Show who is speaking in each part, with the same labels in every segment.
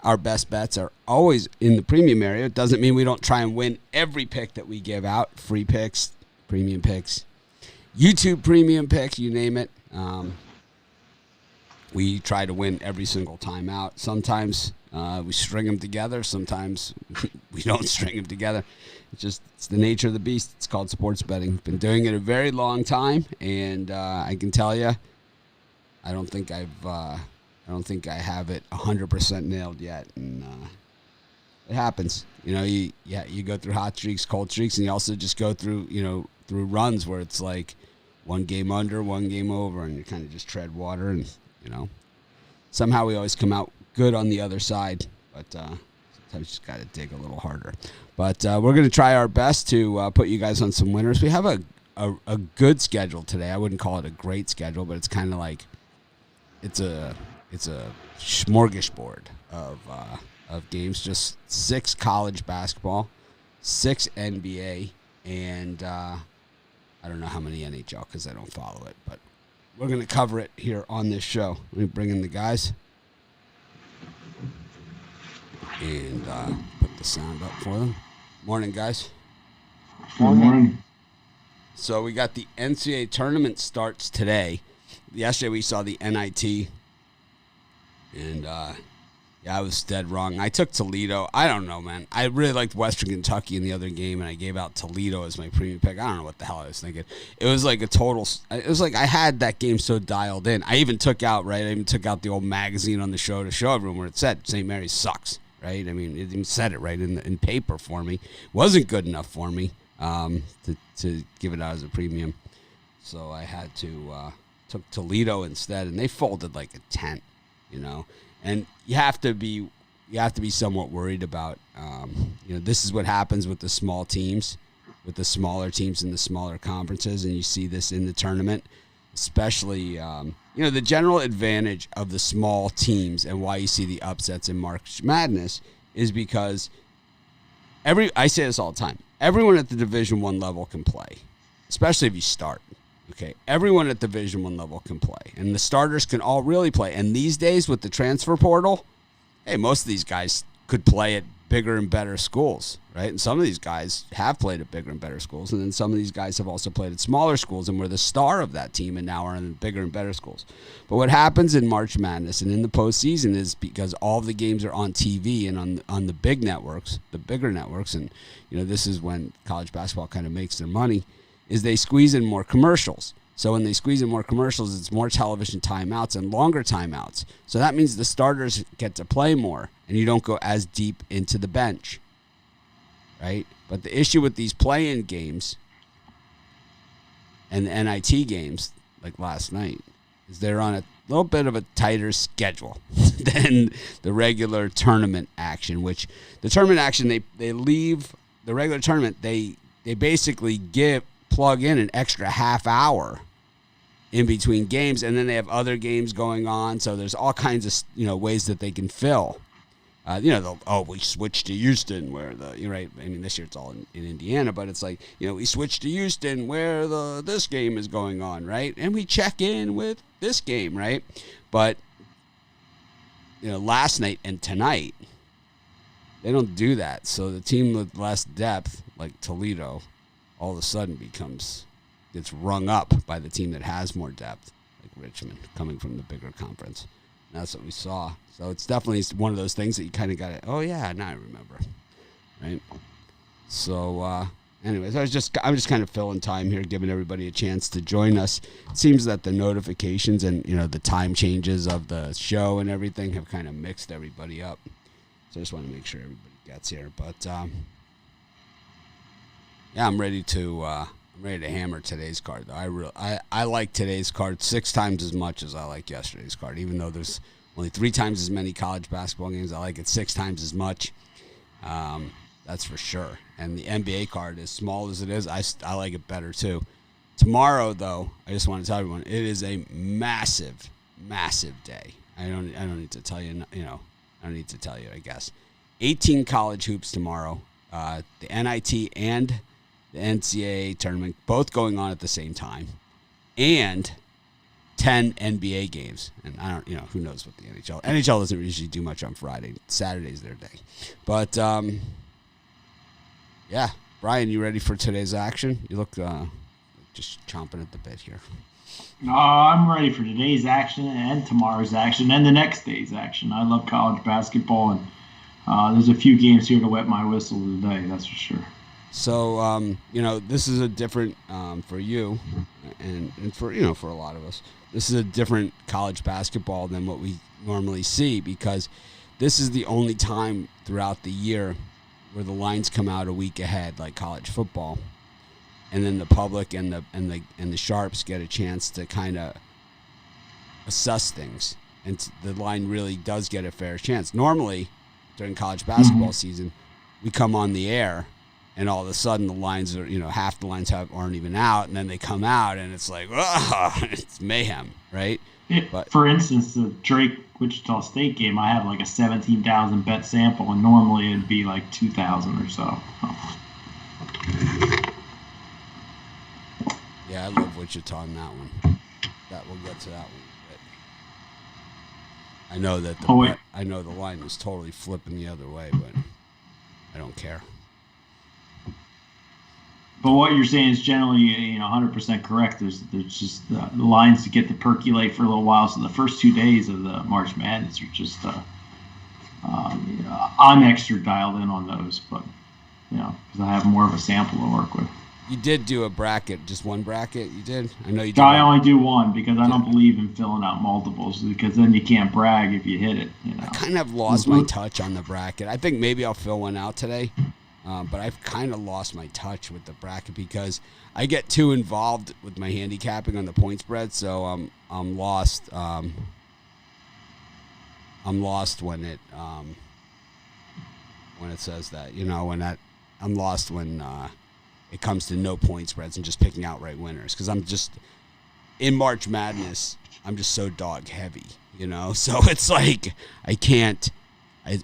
Speaker 1: our best bets are always in the premium area. It doesn't mean we don't try and win every pick that we give out. Free picks, premium picks, YouTube premium picks, you name it. We try to win every single time out. Sometimes we string them together. Sometimes we don't string them together. It's the nature of the beast. It's called sports betting. We've been doing it a very long time, and I can tell you, I don't think I have it 100% nailed yet, and it happens. You go through hot streaks, cold streaks, and you also just go through through runs where it's like one game under, one game over, and you kind of just tread water, and somehow we always come out good on the other side, but sometimes you just got to dig a little harder. But we're going to try our best to put you guys on some winners. We have a good schedule today. I wouldn't call it a great schedule, but it's kind of like it's a smorgasbord of games. Just 6 college basketball, 6 NBA, and I don't know how many NHL because I don't follow it, but we're going to cover it here on this show. Let me bring in the guys and put the sound up for them. Morning, guys.
Speaker 2: Good morning.
Speaker 1: So we got the NCAA Tournament starts today. Yesterday we saw the NIT, and I was dead wrong. I took Toledo. I don't know, man. I really liked Western Kentucky in the other game, and I gave out Toledo as my premium pick. I don't know what the hell I was thinking. It was like it was like I had that game so dialed in. I even took out the old magazine on the show to show everyone where it said St. Mary's sucks, right? I mean, it even said it right in paper for me. Wasn't good enough for me to give it out as a premium. So I had to took Toledo instead, and they folded like a tent, And you have to be somewhat worried about, this is what happens with the small teams, with the smaller teams in the smaller conferences, and you see this in the tournament, especially, the general advantage of the small teams and why you see the upsets in March Madness is because I say this all the time, everyone at the Division I level can play, especially if you start. Okay, everyone at Division I level can play, and the starters can all really play. And these days with the transfer portal, hey, most of these guys could play at bigger and better schools, right? And some of these guys have played at bigger and better schools, and then some of these guys have also played at smaller schools and were the star of that team and now are in bigger and better schools. But what happens in March Madness and in the postseason is because all of the games are on TV and on the big networks, the bigger networks, and this is when college basketball kind of makes their money, is they squeeze in more commercials. So when they squeeze in more commercials, it's more television timeouts and longer timeouts. So that means the starters get to play more, and you don't go as deep into the bench, right? But the issue with these play-in games and the NIT games, like last night, is they're on a little bit of a tighter schedule than the regular tournament action, which the tournament action, they leave the regular tournament, they basically plug in an extra half hour in between games, and then they have other games going on, so there's all kinds of ways that they can fill. We switched to Houston where right. I mean, this year it's all in Indiana, but it's like we switched to Houston where this game is going on, right? And we check in with this game, right? But last night and tonight they don't do that. So the team with less depth, like Toledo, all of a sudden gets rung up by the team that has more depth, like Richmond, coming from the bigger conference. And that's what we saw. So it's definitely one of those things that you kind of got to, oh yeah, now I remember, right? So, anyways, I'm just kind of filling time here, giving everybody a chance to join us. It seems that the notifications and the time changes of the show and everything have kind of mixed everybody up. So I just want to make sure everybody gets here, but. Yeah, I'm ready to hammer today's card, though. I like today's card 6 times as much as I like yesterday's card. Even though there's only 3 times as many college basketball games, I like it 6 times as much. That's for sure. And the NBA card, as small as it is, I like it better too. Tomorrow, though, I just want to tell everyone, it is a massive, massive day. I don't need to tell you. I don't need to tell you. I guess 18 college hoops tomorrow. The NIT and the NCAA tournament, both going on at the same time. And 10 NBA games. And I don't, who knows what the NHL doesn't usually do much on Friday. Saturday's their day. But, yeah. Brian, you ready for today's action? You look just chomping at the bit here.
Speaker 2: No, I'm ready for today's action and tomorrow's action and the next day's action. I love college basketball, and there's a few games here to wet my whistle today, that's for sure.
Speaker 1: So, this is a different, for you and for a lot of us, this is a different college basketball than what we normally see, because this is the only time throughout the year where the lines come out a week ahead, like college football. And then the public and the sharps get a chance to kind of assess things, and the line really does get a fair chance. Normally, during college basketball season, we come on the air, and all of a sudden the lines are, half the lines aren't even out, and then they come out, and it's like, it's mayhem, right? But
Speaker 2: for instance, the Drake Wichita State game, I have like a 17,000 bet sample, and normally it'd be like 2,000 or so.
Speaker 1: Yeah, I love Wichita on that one. We'll get to that one. But I know that the line is totally flipping the other way, but I don't care.
Speaker 2: But what you're saying is generally, 100% correct. There's just the lines to get to percolate for a little while. So the first 2 days of the March Madness are just, I'm extra dialed in on those, but because I have more of a sample to work with.
Speaker 1: You did do a bracket, just one bracket. You did. I know you did.
Speaker 2: I only do one because I don't believe in filling out multiples, because then you can't brag if you hit it.
Speaker 1: I kind of lost my touch on the bracket. I think maybe I'll fill one out today. But I've kind of lost my touch with the bracket because I get too involved with my handicapping on the point spread, so I'm lost. I'm lost when it says that. I'm lost when it comes to no point spreads and just picking outright winners, because I'm just in March Madness. I'm just so dog heavy, So it's like I can't.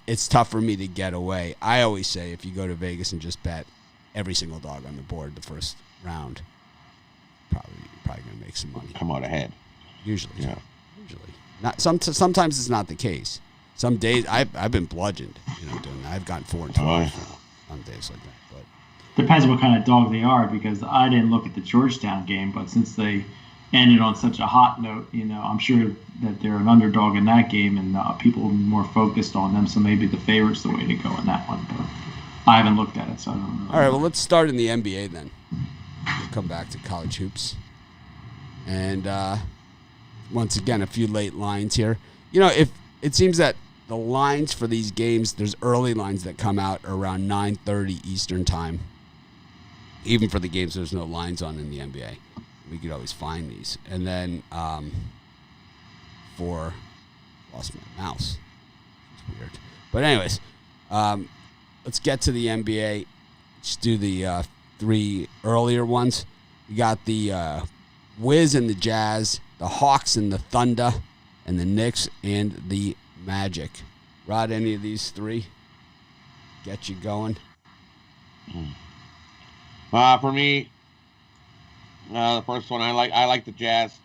Speaker 1: It's tough for me to get away. I always say if you go to Vegas and just bet every single dog on the board the first round, probably going to make some money.
Speaker 3: Come out ahead.
Speaker 1: Usually. Yeah. Usually. Sometimes it's not the case. Some days I've been bludgeoned, doing that. I've gotten 4 and 12 on days like that. But
Speaker 2: depends what kind of dog they are, because I didn't look at the Georgetown game, but since they ended on such a hot note, I'm sure that they're an underdog in that game, and people will be more focused on them, so maybe the favorite's the way to go in that one, but I haven't looked at it, so I don't know.
Speaker 1: All right, well, let's start in the NBA then. We'll come back to college hoops. And once again, a few late lines here. If it seems that the lines for these games, there's early lines that come out around 9:30 Eastern time. Even for the games there's no lines on in the NBA. We could always find these. And then lost my mouse. It's weird. But anyways, let's get to the NBA. Let's do the 3 earlier ones. We got the Wiz and the Jazz, the Hawks and the Thunder, and the Knicks and the Magic. Rod, any of these 3 get you going?
Speaker 3: For me, the first one, I like the Jazz.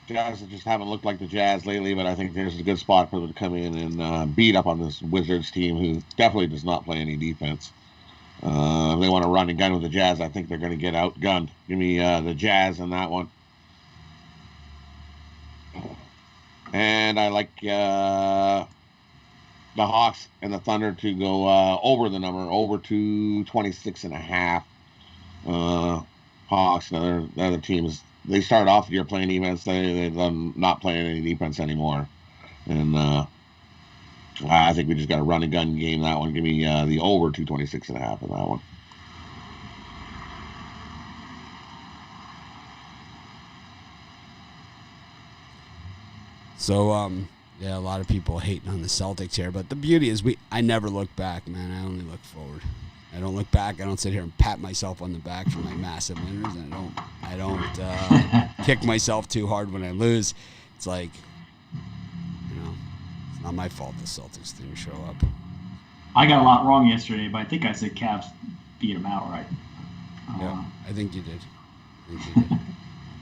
Speaker 3: Jazz just haven't looked like the Jazz lately, but I think there's a good spot for them to come in and beat up on this Wizards team, who definitely does not play any defense. If they want to run and gun with the Jazz, I think they're going to get outgunned. Give me the Jazz in that one. And I like the Hawks and the Thunder to go over the number, over to 26.5. Hawks and the other teams, they start off the year playing defense. They're not playing any defense anymore. And I think we just got a run and gun game that one. Give me the over 226.5 in that one.
Speaker 1: So, a lot of people hating on the Celtics here, but the beauty is I never look back, man. I only look forward. I don't look back. I don't sit here and pat myself on the back for my massive winners, and I don't kick myself too hard when I lose. It's like, it's not my fault the Celtics didn't show up.
Speaker 2: I got a lot wrong yesterday, but I think I said Cavs beat them outright.
Speaker 1: Yeah, I think you did.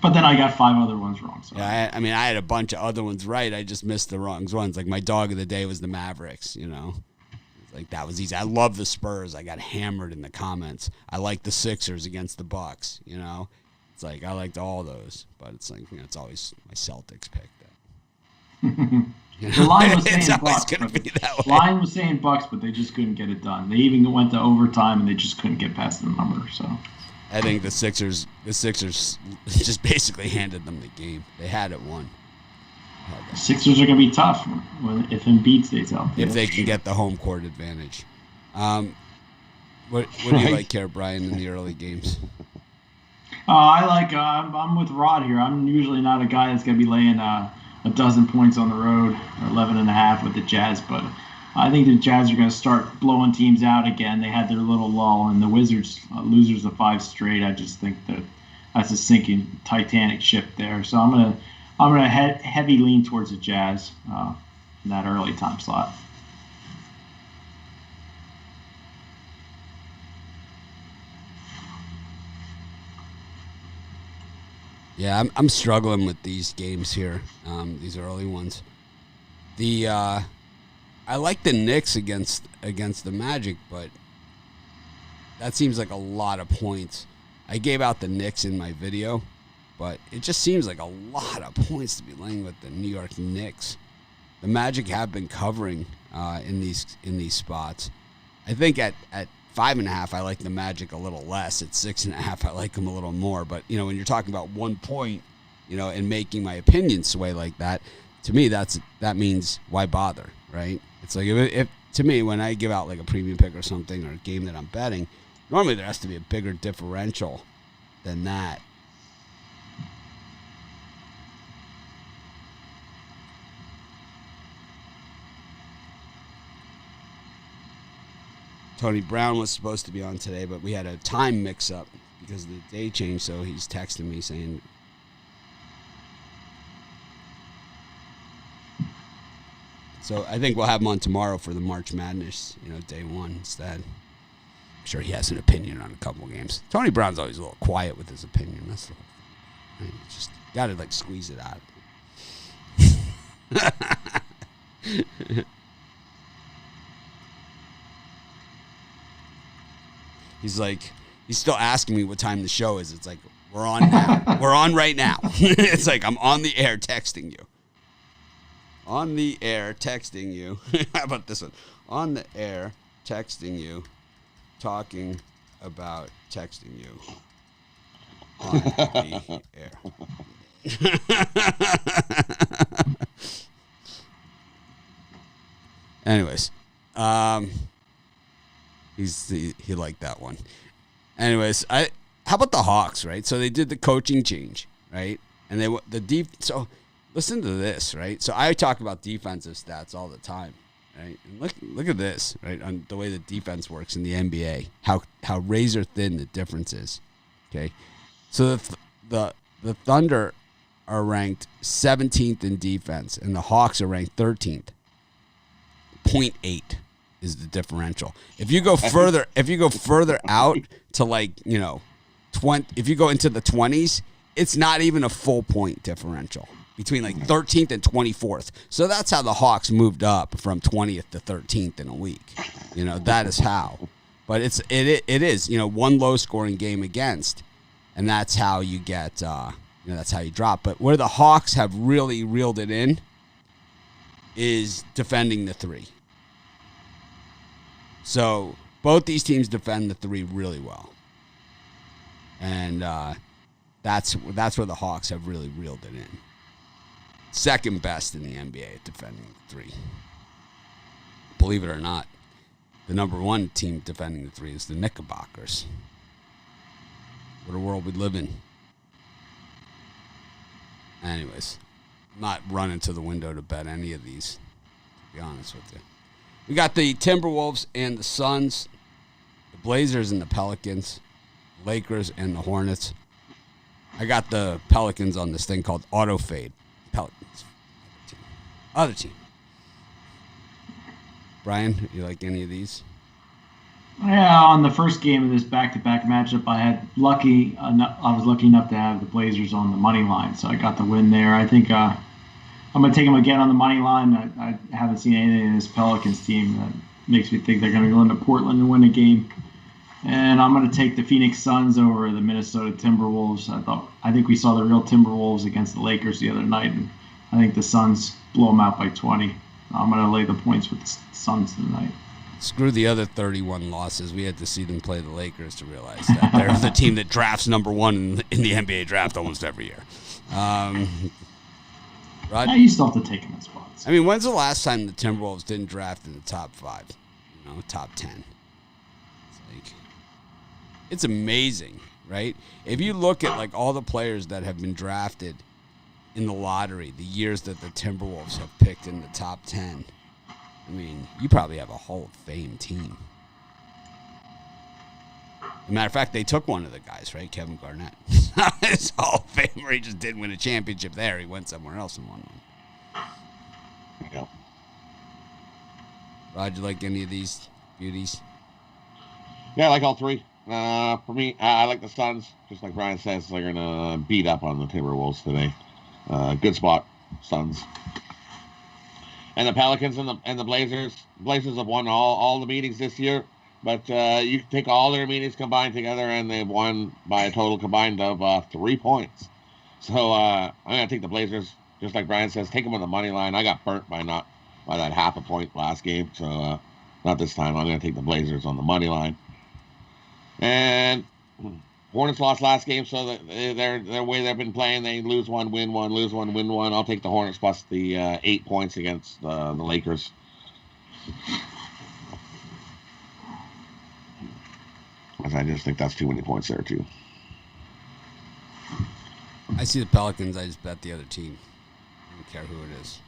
Speaker 2: But But then I got 5 other ones wrong. So.
Speaker 1: Yeah, I mean, I had a bunch of other ones right. I just missed the wrong ones. Like my dog of the day was the Mavericks, you know. Like that was easy. I love the Spurs. I got hammered in the comments. I like the Sixers against the Bucks, you know. It's like I liked all those, but it's like, you know, it's always my Celtics pick that. You know?
Speaker 2: The line was saying
Speaker 1: it's always
Speaker 2: Bucks.
Speaker 1: Gonna be that way.
Speaker 2: Line was saying Bucks, but they just couldn't get it done. They even went to overtime and they just couldn't get past the number. So
Speaker 1: I think the Sixers just basically handed them the game. They had it won.
Speaker 2: The Sixers are going to be tough if Embiid stays out.
Speaker 1: If they can get the home court advantage. What do you like here, Brian, in the early games?
Speaker 2: I'm with Rod here. I'm usually not a guy that's going to be laying a dozen points on the road, or 11.5 with the Jazz, but I think the Jazz are going to start blowing teams out again. They had their little lull, and the Wizards, losers of 5 straight. I just think that's a sinking Titanic ship there. So I'm gonna heavy lean towards the Jazz in that early time slot.
Speaker 1: Yeah, I'm struggling with these games here, these early ones. I like the Knicks against the Magic, but that seems like a lot of points. I gave out the Knicks in my video, but it just seems like a lot of points to be laying with the New York Knicks. The Magic have been covering in these spots. I think at 5.5, I like the Magic a little less. At 6.5, I like them a little more. But, you know, when you're talking about 1 point, you know, and making my opinion sway like that, to me, that means why bother, right? It's like if to me, when I give out like a premium pick or something or a game that I'm betting, normally there has to be a bigger differential than that. Tony Brown was supposed to be on today, but we had a time mix-up because of the day change, so he's texting me saying... So I think we'll have him on tomorrow for the March Madness, you know, day 1 instead. I'm sure he has an opinion on a couple games. Tony Brown's always a little quiet with his opinion. That's the whole thing. You just got to, like, squeeze it out. He's like, he's still asking me what time the show is. It's like, we're on now. We're on right now. It's like, I'm on the air texting you. On the air texting you. How about this one? On the air texting you. Talking about texting you. On the air. Anyways. He liked that one. Anyways, how about the Hawks, right? So they did the coaching change, right? And so listen to this, right? So I talk about defensive stats all the time, right? And look at this, right? On the way the defense works in the NBA, how razor thin the difference is. Okay, so the Thunder are ranked 17th in defense, and the Hawks are ranked 13th. 0.8 is the differential. If you go further out to, like, you know, 20, if you go into the 20s, it's not even a full point differential between like 13th and 24th. So that's how the Hawks moved up from 20th to 13th in a week. You know, that is how. But it is, you know, one low scoring game against, and that's how you get, you know, that's how you drop. But where the Hawks have really reeled it in is defending the 3. So both these teams defend the 3 really well, and that's where the Hawks have really reeled it in. Second best in the NBA at defending the 3. Believe it or not, the number 1 team defending the 3 is the Knickerbockers. What a world we live in. Anyways, I'm not running to the window to bet any of these, to be honest with you. We got the Timberwolves and the Suns, the Blazers and the Pelicans, Lakers and the Hornets. I got the Pelicans on this thing called Auto Fade. Pelicans. Other team. Brian, you like any of these?
Speaker 2: Yeah, on the first game of this back-to-back matchup, I was lucky enough to have the Blazers on the money line, so I got the win there. I think I'm going to take them again on the money line. I haven't seen anything in this Pelicans team that makes me think they're going to go into Portland and win a game. And I'm going to take the Phoenix Suns over the Minnesota Timberwolves. I think we saw the real Timberwolves against the Lakers the other night, and I think the Suns blow them out by 20. I'm going to lay the points with the Suns tonight.
Speaker 1: Screw the other 31 losses. We had to see them play the Lakers to realize that they're the team that drafts number one in the NBA draft almost every year. Rod?
Speaker 2: Yeah, you still have to take them in spots.
Speaker 1: I mean, when's the last time the Timberwolves didn't draft in the top 5? Top 10. It's amazing, right? If you look at like all the players that have been drafted in the lottery, the years that the Timberwolves have picked in the top 10, I mean, you probably have a Hall of Fame team. As a matter of fact, they took one of the guys, right? Kevin Garnett. His Hall of Famer. He just didn't win a championship there. He went somewhere else and won one.
Speaker 3: Yeah.
Speaker 1: Rod, you like any of these beauties?
Speaker 3: Yeah, I like all three. For me, I like the Suns. Just like Brian says, they're going to beat up on the Timberwolves today. Good spot, Suns. And the Pelicans and the Blazers. Blazers have won all the meetings this year. But you take all their meetings combined together, and they've won by a total combined of 3 points. So I'm going to take the Blazers. Just like Brian says, take them on the money line. I got burnt by that half a point last game. So not this time. I'm going to take the Blazers on the money line. And Hornets lost last game, so their way they've been playing, they lose one, win one, lose one, win one. I'll take the Hornets plus the 8 points against the Lakers. I just think that's too many points there, too.
Speaker 1: I see the Pelicans. I just bet the other team. I don't care who it is.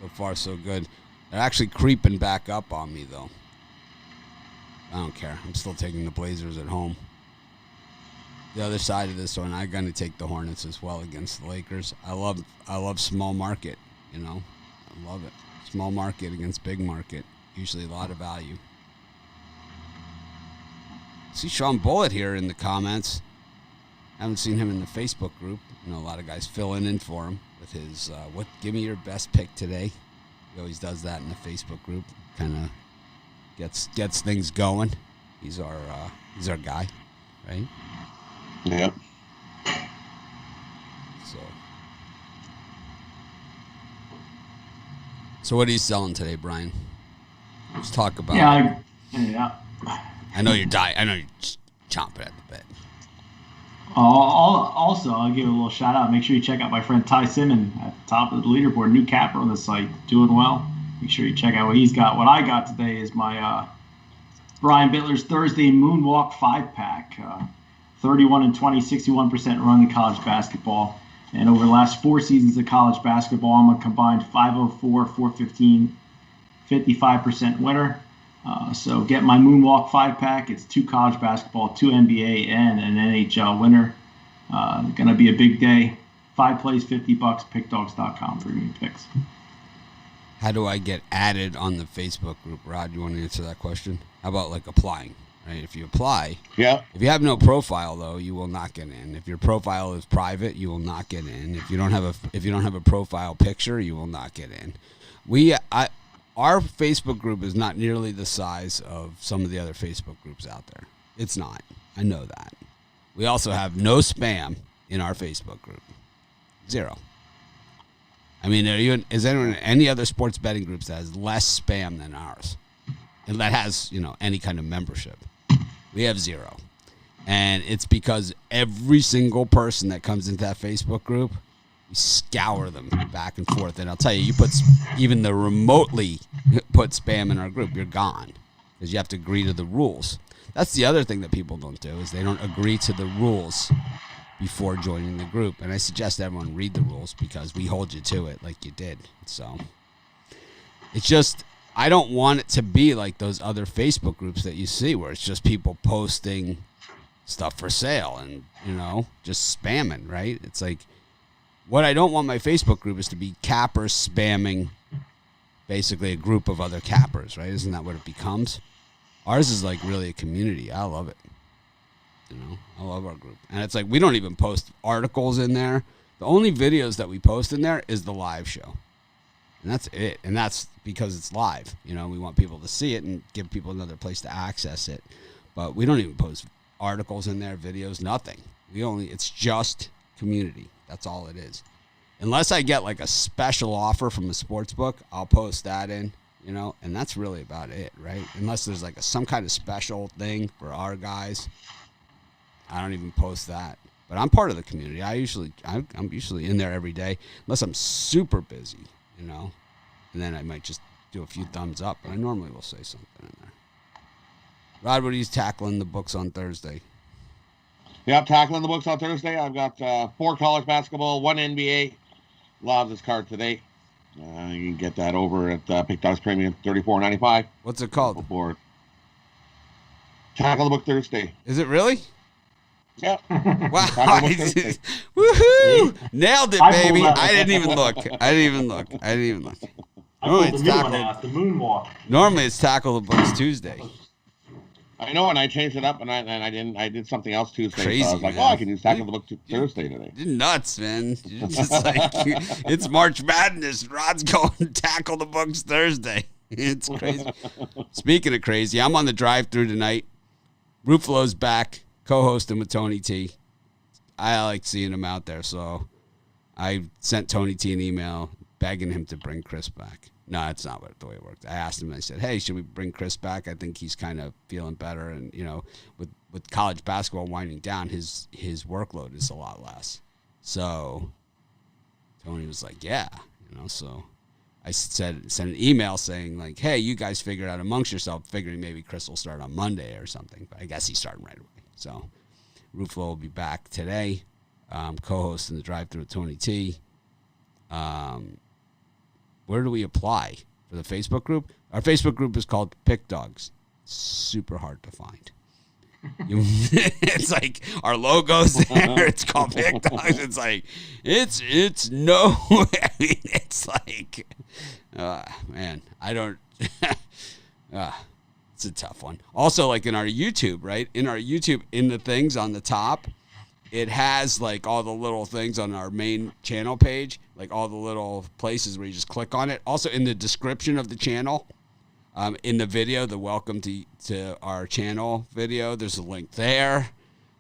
Speaker 1: So far, so good. They're actually creeping back up on me, though. I don't care. I'm still taking the Blazers at home. The other side of this one, I'm going to take the Hornets as well against the Lakers. I love small market, I love it. Small market against big market. Usually a lot of value. See Sean Bullitt here in the comments. Haven't seen him in the Facebook group. A lot of guys filling in for him with his, give me your best pick today. He always does that in the Facebook group. Kind of gets things going. He's our guy, right?
Speaker 3: Yep.
Speaker 1: So what are you selling today, Brian? Let's talk about.
Speaker 2: Yeah.
Speaker 1: I know you're dying. I know you're chomping at the bit.
Speaker 2: Also, I'll give a little shout out. Make sure you check out my friend Ty Simon at the top of the leaderboard. New capper on the site, doing well. Make sure you check out what he's got. What I got today is my Brian Bittler's Thursday Moonwalk 5-pack. 31-20, 61% run in college basketball. And over the last 4 seasons of college basketball, I'm a combined 504, 415, 55% winner. So get my Moonwalk 5-pack. It's 2 college basketball, 2 NBA, and an NHL winner. Going to be a big day. 5 plays, $50, pickdogs.com for your picks.
Speaker 1: How do I get added on the Facebook group, Rod? You want to answer that question? How about like applying? Right? If you apply,
Speaker 3: yeah.
Speaker 1: If you have no profile though, you will not get in. If your profile is private, you will not get in. If you don't have a profile picture, you will not get in. Our Facebook group is not nearly the size of some of the other Facebook groups out there. It's not. I know that. We also have no spam in our Facebook group. 0. I mean, is there any other sports betting groups that has less spam than ours? And that has, any kind of membership? We have 0. And it's because every single person that comes into that Facebook group, we scour them back and forth. And I'll tell you, you put even the remotely put spam in our group, you're gone. Because you have to agree to the rules. That's the other thing that people don't do, is they don't agree to the rules before joining the group. And I suggest everyone read the rules because we hold you to it like you did. So it's just, I don't want it to be like those other Facebook groups that you see where it's just people posting stuff for sale and, just spamming, right? It's like, what I don't want my Facebook group is to be cappers spamming basically a group of other cappers, right? Isn't that what it becomes? Ours is like really a community. I love it. You know, I love our group. And it's like we don't even post articles in there. The only videos that we post in there is the live show. And that's it. And that's because it's live. You know, we want people to see it and give people another place to access it. But we don't even post articles in there, videos, nothing. It's just community. That's all it is. Unless I get like a special offer from a sports book, I'll post that in, you know, and that's really about it, right? Unless there's like some kind of special thing for our guys, I don't even post that. But I'm part of the community. I'm usually in there every day, unless I'm super busy, you know, and then I might just do a few thumbs up, but I normally will say something in there. Rod, what are you tackling the books on Thursday?
Speaker 3: Yep, tackling the books on Thursday. I've got 4 college basketball, 1 NBA. Love this card today. You can get that over at Pick Dogs Premium, $34.95.
Speaker 1: What's it called?
Speaker 3: For Tackle the Book Thursday.
Speaker 1: Is it really?
Speaker 3: Yep.
Speaker 1: Wow. Woohoo! Nailed it, baby. I didn't even look.
Speaker 2: I pulled the new one out, the moonwalk.
Speaker 1: Normally it's Tackle the Books Tuesday.
Speaker 3: I know, and I changed it up, and I did something else Tuesday.
Speaker 1: Crazy,
Speaker 3: so I was like,
Speaker 1: man.
Speaker 3: I can use Tackle the Book Thursday today.
Speaker 1: You're nuts, man. You're just like, it's March Madness. Rod's going to Tackle the Books Thursday. It's crazy. Speaking of crazy, I'm on the drive-thru tonight. Ruffalo's back, co-hosting with Tony T. I like seeing him out there, so I sent Tony T an email begging him to bring Chris back. No, that's not the way it worked. I asked him, I said, hey, should we bring Chris back? I think he's kind of feeling better. And, you know, with college basketball winding down, his workload is a lot less. So Tony was like, yeah, you know, so I sent an email saying, like, hey, you guys figure it out amongst yourself, figuring maybe Chris will start on Monday or something. But I guess he's starting right away. So Ruffalo will be back today, co-hosting the drive-thru with Tony T. Where do we apply for the Facebook group? Our Facebook group is called Pick Dogs. Super hard to find. It's like our logo's there. It's called Pick Dogs. It's like it's no. I mean, it's like, man, I don't. It's a tough one. Also, like in our YouTube, right? In our YouTube, in the things on the top, it has like all the little things on our main channel page, like all the little places where you just click on it. Also in the description of the channel, in the video, the welcome to our channel video, there's a link there.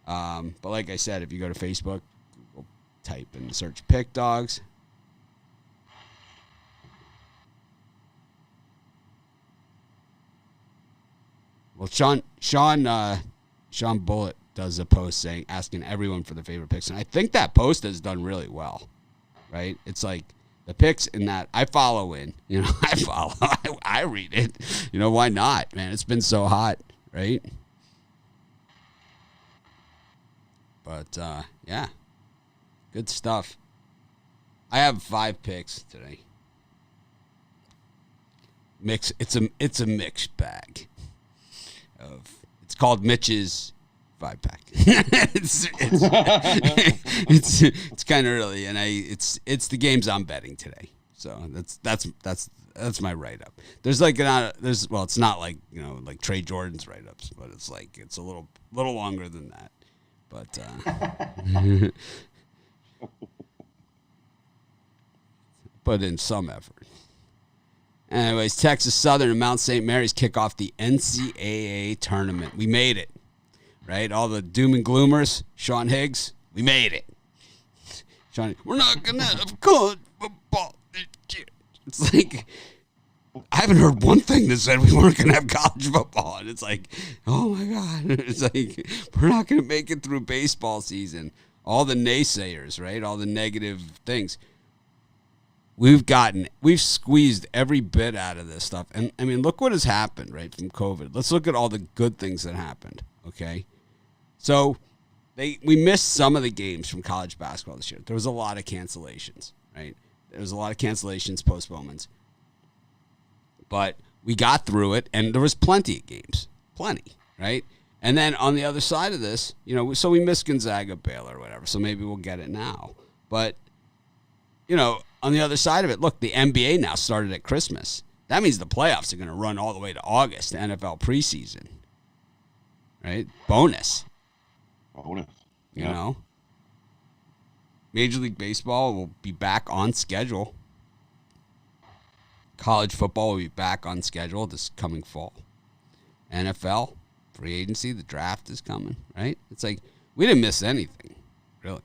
Speaker 1: But like I said, if you go to Facebook, Google, type and search Pick Dogs. Well, Sean Bullitt does a post asking everyone for their favorite picks, and I think that post has done really well, right? It's like the picks in that I follow in, you know, I read it, you know, why not, man? It's been so hot, right? But yeah, good stuff. I have 5 picks today. It's a mixed bag it's called Mitch's 5-pack. it's kind of early, and it's the games I'm betting today. So that's my write up. There's like it's not like, you know, like Trey Jordan's write ups, but it's a little longer than that. But but in some effort. Anyways, Texas Southern and Mount St. Mary's kick off the NCAA tournament. We made it, right? All the doom and gloomers, Sean Higgs, we made it. Sean, we're not going to have college football this year. It's like, I haven't heard one thing that said we weren't going to have college football. And it's like, oh, my God. It's like, we're not going to make it through baseball season. All the naysayers, right? All the negative things. We've squeezed every bit out of this stuff. And, I mean, look what has happened, right, from COVID. Let's look at all the good things that happened, okay? So we missed some of the games from college basketball this year. There was a lot of cancellations, right? There was a lot of cancellations, postponements. But we got through it, and there was plenty of games. Plenty, right? And then on the other side of this, you know, so we missed Gonzaga, Baylor, or whatever, so maybe we'll get it now. But, you know, on the other side of it, look, the NBA now started at Christmas. That means the playoffs are going to run all the way to August, NFL preseason. Right? Bonus.
Speaker 3: Yeah.
Speaker 1: You know? Major League Baseball will be back on schedule. College football will be back on schedule this coming fall. NFL, free agency, the draft is coming, right? It's like we didn't miss anything, really.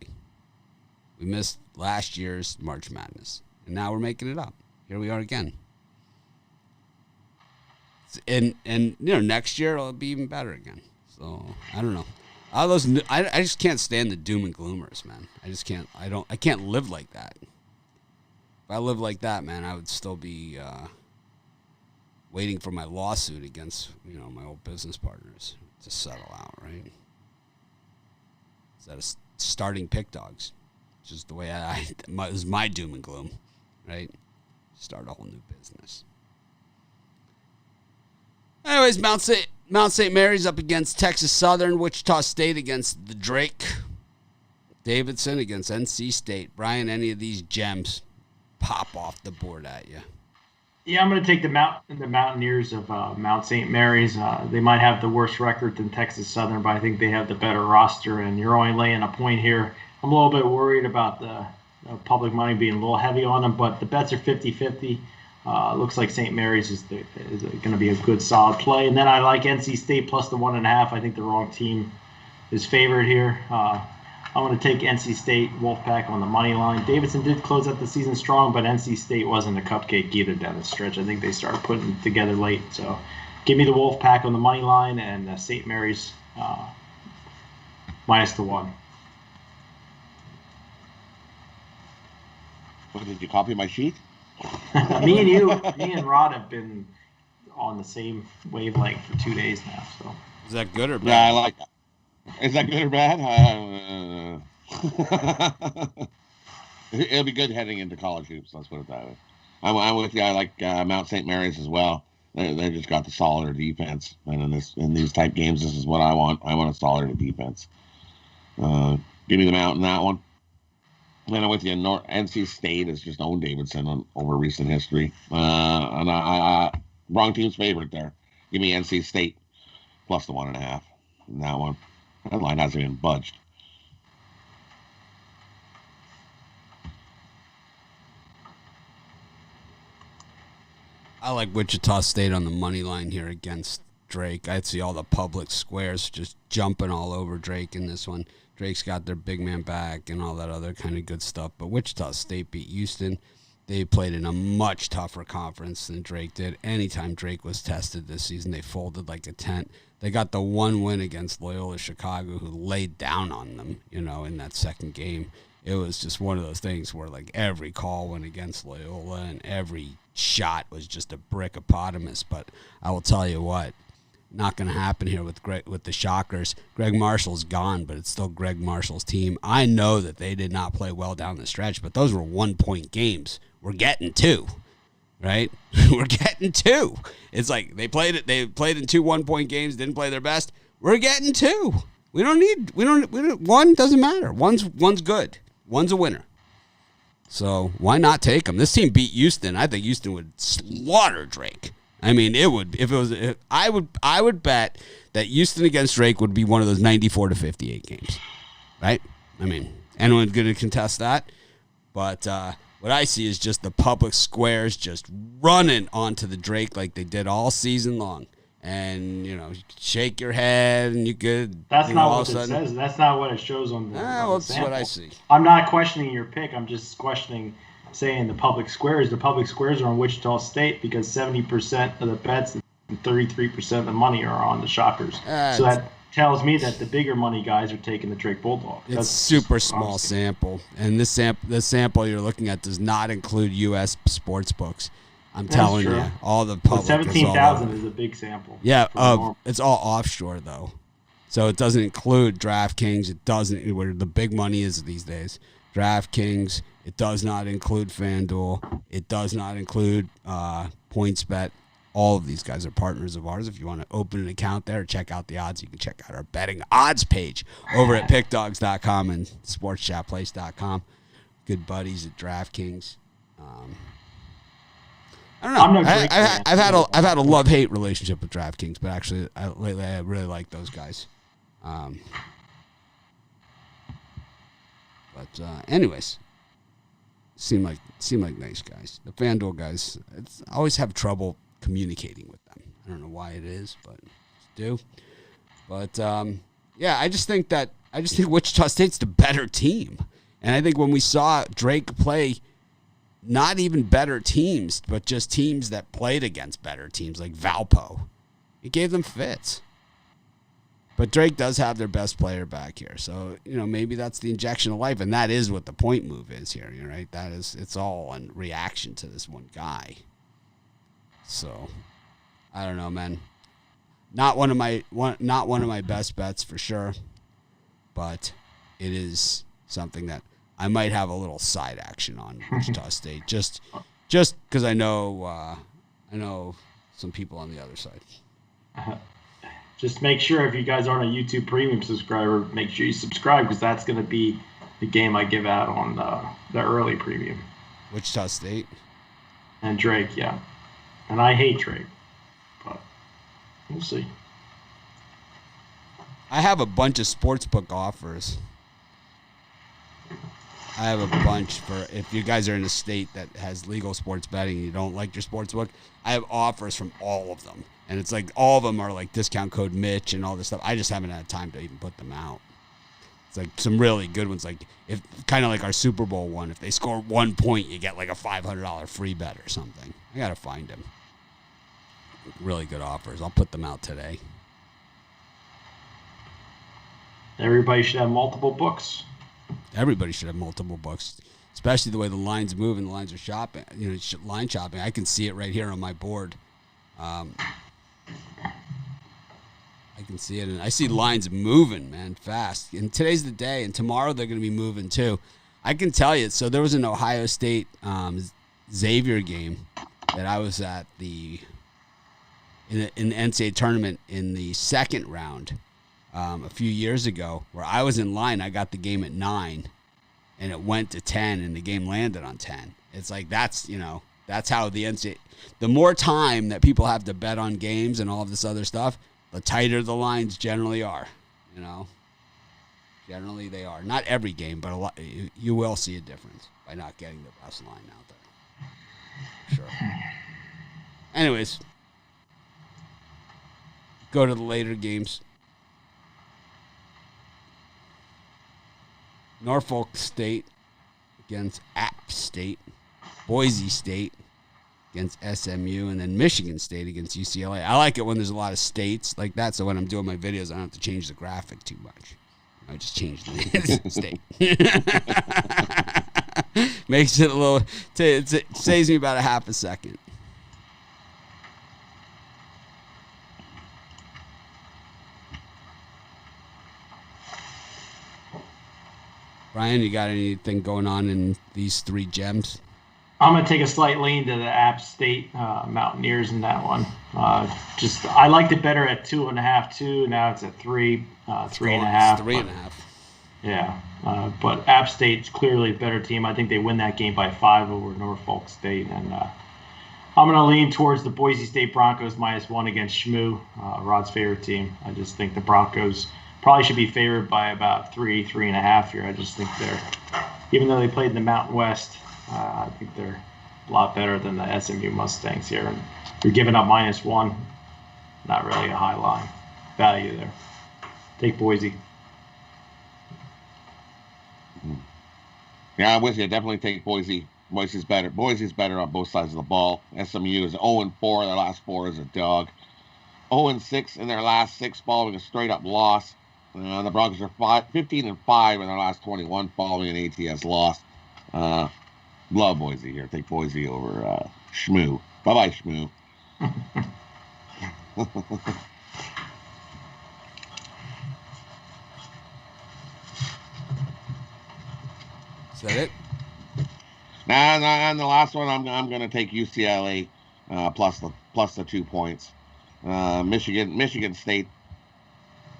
Speaker 1: We missed last year's March Madness, and now we're making it up. Here we are again. And next year it'll be even better again. So I don't know. I just can't stand the doom and gloomers, man. I just can't. I can't live like that. If I lived like that, man, I would still be waiting for my lawsuit against my old business partners to settle out, right? Instead of starting pick dogs, which is the way it was my doom and gloom, right? Start a whole new business. Anyways, Mount St. Mary's up against Texas Southern, Wichita State against the Drake, Davidson against NC State. Brian, any of these gems pop off the board at you?
Speaker 2: Yeah, I'm going to take the Mountaineers of Mount St. Mary's. They might have the worse record than Texas Southern, but I think they have the better roster, and you're only laying a point here. I'm a little bit worried about the public money being a little heavy on them, but the bets are 50-50. Looks like St. Mary's is going to be a good, solid play. And then I like NC State plus the 1.5. I think the wrong team is favored here. I'm going to take NC State Wolfpack on the money line. Davidson did close out the season strong, but NC State wasn't a cupcake either down the stretch. I think they started putting it together late. So give me the Wolfpack on the money line and St. Mary's minus the 1.
Speaker 3: What, did you copy my sheet?
Speaker 2: Me and Rod have been on the same wavelength for 2 days now. So
Speaker 1: is that good or bad?
Speaker 3: Yeah, I like that. Is that good or bad? It'll be good heading into college hoops. Let's put it that way. I'm with you. I like Mount St. Mary's as well. They just got the solider defense, and in these type games, this is what I want. I want a solider defense. Give me the Mount in that one. And I'm with you. NC State has just owned Davidson over recent history, and I wrong team's favorite there. Give me NC State plus the 1.5 in that one. That line hasn't even budged.
Speaker 1: I like Wichita State on the money line here against Drake. I see all the public squares just jumping all over Drake in this one. Drake's got their big man back and all that other kind of good stuff. But Wichita State beat Houston. They played in a much tougher conference than Drake did. Anytime Drake was tested this season, they folded like a tent. They got the one win against Loyola Chicago, who laid down on them, in that second game. It was just one of those things where, like, every call went against Loyola and every shot was just a brickopotamus. But I will tell you what, not going to happen here with the Shockers. Greg Marshall's gone, but it's still Greg Marshall's team. I know that they did not play well down the stretch, but those were 1-point games. We're getting 2. Right? We're getting 2. It's like they played in 2 1-point games, didn't play their best. We're getting 2. We don't one doesn't matter. One's good. One's a winner. So why not take them? This team beat Houston. I think Houston would slaughter Drake. I mean, I would bet that Houston against Drake would be one of those 94-58 games. Right? I mean, anyone going to contest that? But what I see is just the public squares just running onto the Drake like they did all season long. And, shake your head and you could.
Speaker 2: That's not what it says. That's not what it shows on the
Speaker 1: that's what I see.
Speaker 2: I'm not questioning your pick. I'm just questioning saying the public squares. The public squares are on Wichita State because 70% of the bets and 33% of the money are on the Shockers. So that tells me that the bigger money guys are taking the Drake Bulldog.
Speaker 1: It's super small sample, and this sample you're looking at does not include U.S. sports books. I'm telling you, all the public.
Speaker 2: 17,000 is a big sample.
Speaker 1: Yeah, it's all offshore though, so it doesn't include DraftKings. It doesn't where the big money is these days. DraftKings. It does not include FanDuel. It does not include PointsBet. All of these guys are partners of ours. If you want to open an account there, check out the odds. You can check out our betting odds page over at pickdogs.com and sportschatplace.com. Good buddies at DraftKings. I don't know.
Speaker 2: I'm no Drake fan.
Speaker 1: I've had a love-hate relationship with DraftKings, but actually, lately I really like those guys. Anyways, seem like nice guys. The FanDuel guys, I always have trouble communicating with them. I don't know why it is, but do. But yeah, I just think Wichita State's the better team, and I think when we saw Drake play, not even better teams, but just teams that played against better teams like Valpo, it gave them fits. But Drake does have their best player back here, so maybe that's the injection of life, and that is what the point move is here, right? It's all in reaction to this one guy. So, I don't know, man. Not one of my best bets for sure, but it is something that I might have a little side action on Wichita State, just because I know some people on the other side.
Speaker 2: Just make sure if you guys aren't a YouTube Premium subscriber, make sure you subscribe because that's going to be the game I give out on the early Premium.
Speaker 1: Wichita State
Speaker 2: and Drake, yeah, and I hate Drake, but we'll see.
Speaker 1: I have a bunch of sportsbook offers. I have a bunch for if you guys are in a state that has legal sports betting and you don't like your sportsbook. I have offers from all of them. And it's like all of them are like discount code Mitch and all this stuff. I just haven't had time to even put them out. It's like some really good ones, like if kind of like our Super Bowl one. If they score 1 point, you get like a $500 free bet or something. I got to find them. Really good offers. I'll put them out today.
Speaker 2: Everybody should have multiple books.
Speaker 1: Everybody should have multiple books, especially the way the lines move and the lines are shopping. Line shopping. I can see it right here on my board. I can see it, and I see lines moving, man, fast. And today's the day, and tomorrow they're going to be moving too. I can tell you. So there was an Ohio State Xavier game that I was at in the Ncaa Tournament in the second round. A few years ago, where I was in line, I got the game at 9, and it went to 10, and the game landed on 10. It's like that's how the NCAA. The more time that people have to bet on games and all of this other stuff, the tighter the lines generally are. Generally they are. Not every game, but a lot. You will see a difference by not getting the best line out there. Sure. Anyways, go to the later games. Norfolk State against App State, Boise State against SMU, and then Michigan State against UCLA. I like it when there's a lot of states like that, so when I'm doing my videos, I don't have to change the graphic too much. I just change the state. Makes it a little, it saves me about a half a second. Brian, you got anything going on in these three gems?
Speaker 2: I'm going to take a slight lean to the App State Mountaineers in that one. I liked it better at 2.5 too. Now it's at 3, 3.5.
Speaker 1: 3.5.
Speaker 2: Yeah, but App State's clearly a better team. I think they win that game by 5 over Norfolk State, and I'm going to lean towards the Boise State Broncos -1 against Shmoo, Rod's favorite team. I just think the Broncos probably should be favored by about 3.5 here. I just think they're, even though they played in the Mountain West, I think they're a lot better than the SMU Mustangs here. And you're giving up -1, not really a high line value there. Take Boise.
Speaker 3: Yeah, I'm with you. Definitely take Boise. Boise's better. Boise's better on both sides of the ball. SMU is 0-4. Their last 4 is a dog. 0-6 in their last 6 following a straight-up loss. The Broncos are 15-5 in their last 21 following an ATS loss. Love Boise here. Take Boise over Shmoo. Bye-bye, Shmoo.
Speaker 1: Is that it?
Speaker 3: Nah, and the last one, I'm going to take UCLA plus the 2 points. Michigan State.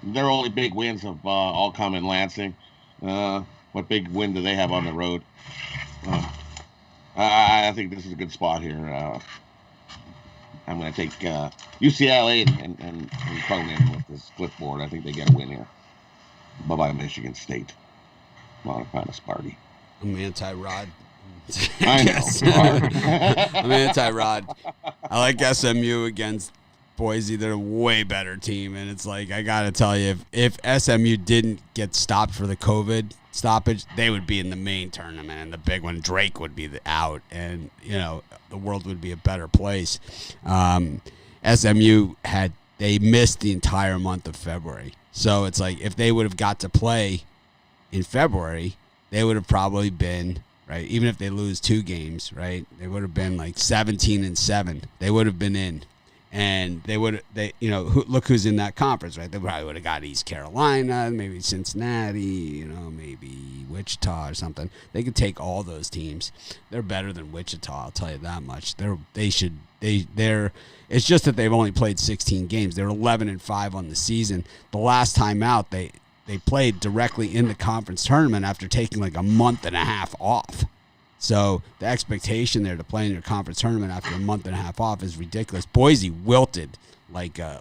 Speaker 3: Their only big wins have all come in Lansing. What big win do they have on the road? I think this is a good spot here. I'm going to take UCLA and Cronin with this clipboard. I think they get a win here. Bye-bye, Michigan State. Well, kind of Sparty.
Speaker 1: I'm anti-Rod.
Speaker 3: I know.
Speaker 1: I'm anti-Rod. I like SMU against Boise. They're a way better team, and it's like, I got to tell you, if SMU didn't get stopped for the COVID stoppage, they would be in the main tournament, and the big one, Drake, would be out, and, the world would be a better place. SMU they missed the entire month of February. So it's like, if they would have got to play in February, they would have probably been, right, even if they lose 2 games, right, they would have been like 17-7. They would have been in. And look who's in that conference, right? They probably would have got East Carolina, maybe Cincinnati, maybe Wichita or something. They could take all those teams. They're better than Wichita, I'll tell you that much. It's just that they've only played 16 games. They're 11-5 on the season. The last time out, they played directly in the conference tournament after taking like a month and a half off. So the expectation there to play in your conference tournament after a month and a half off is ridiculous. Boise wilted like a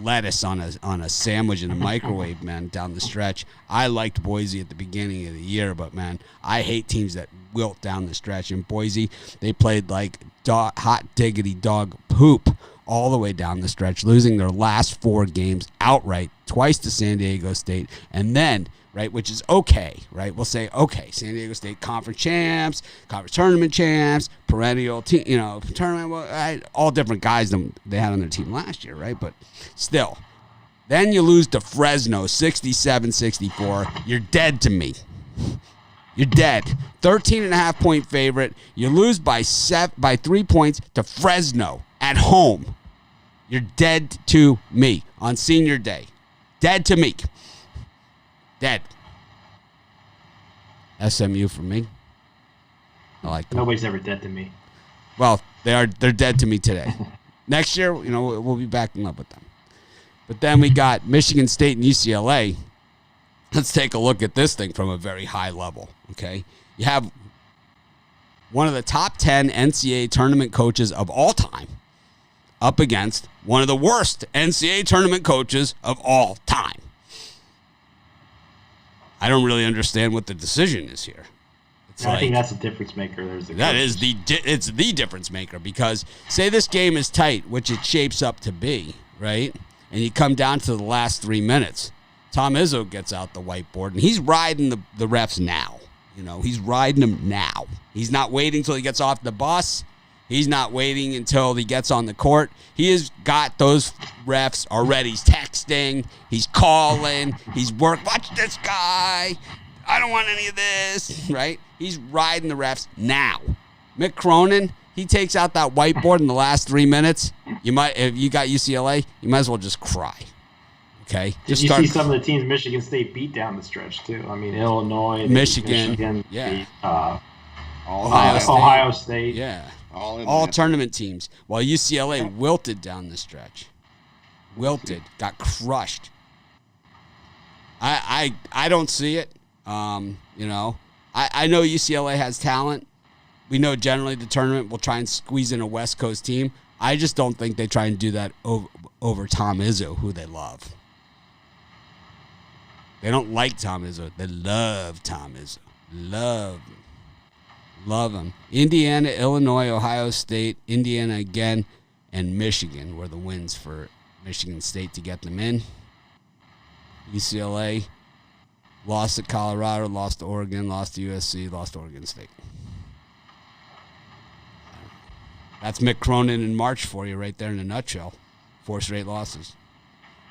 Speaker 1: lettuce on a sandwich in a microwave, man, down the stretch. I liked Boise at the beginning of the year, but, man, I hate teams that wilt down the stretch. In Boise, they played like hot diggity dog poop all the way down the stretch, losing their last 4 games outright, twice to San Diego State, and then, right, which is okay, right? We'll say, okay, San Diego State conference champs, conference tournament champs, perennial team, tournament, all different guys than they had on their team last year, right? But still, then you lose to Fresno, 67-64. You're dead to me. You're dead. 13.5-point favorite. You lose by 3 points to Fresno at home. You're dead to me on senior day. Dead to me. Dead. SMU for me. I like them.
Speaker 2: Nobody's ever dead to me.
Speaker 1: Well, they're dead to me today. Next year, we'll be back in love with them. But then we got Michigan State and UCLA. Let's take a look at this thing from a very high level, okay? You have one of the top 10 NCAA tournament coaches of all time up against one of the worst NCAA tournament coaches of all time. I don't really understand what the decision is here.
Speaker 2: I think that's a difference maker.
Speaker 1: It's the difference maker, because say this game is tight, which it shapes up to be, right? And you come down to the last 3 minutes. Tom Izzo gets out the whiteboard, and he's riding the refs now. He's riding them now. He's not waiting until he gets off the bus. He's not waiting until he gets on the court. He has got those refs already. He's texting. He's calling. He's watch this guy. I don't want any of this, right? He's riding the refs now. Mick Cronin, he takes out that whiteboard in the last 3 minutes. If you got UCLA, you might as well just cry. Okay?
Speaker 2: Did you see some of the teams Michigan State beat down the stretch, too? I mean, Illinois,
Speaker 1: Michigan, yeah.
Speaker 2: Ohio State.
Speaker 1: Yeah. All tournament teams. While UCLA wilted down the stretch. Got crushed. I don't see it. I know UCLA has talent. We know generally the tournament will try and squeeze in a West Coast team. I just don't think they try and do that over Tom Izzo, who they love. They don't like Tom Izzo. They love Tom Izzo. Love him. Indiana, Illinois, Ohio State, Indiana again, and Michigan were the wins for Michigan State to get them in. UCLA lost to Colorado, lost to Oregon, lost to USC, lost to Oregon State. That's Mick Cronin in March for you right there in a nutshell. 4 straight losses.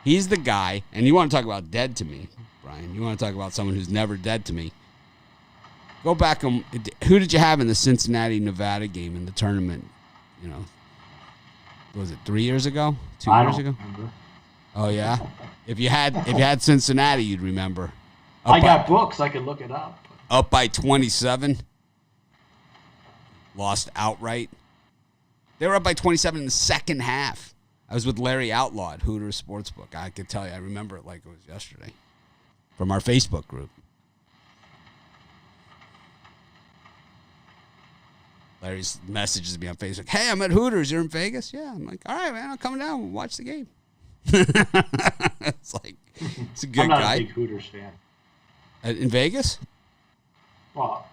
Speaker 1: He's the guy, and you want to talk about dead to me, Brian. You want to talk about someone who's never dead to me. Go back and who did you have in the Cincinnati-Nevada game in the tournament? Was it 3 years ago? 2 years ago?
Speaker 2: Remember.
Speaker 1: Oh yeah. If you had Cincinnati, you'd remember.
Speaker 2: I got books. I could look it up.
Speaker 1: Up by 27. Lost outright. They were up by 27 in the second half. I was with Larry Outlaw at Hooters Sportsbook. I could tell you, I remember it like it was yesterday. From our Facebook group. Larry's messages me on Facebook. Hey, I'm at Hooters. You're in Vegas? Yeah. I'm like, all right, man. I'll come down and watch the game. It's like, it's a good
Speaker 2: I'm not
Speaker 1: guy.
Speaker 2: a big Hooters fan.
Speaker 1: In Vegas?
Speaker 2: Well,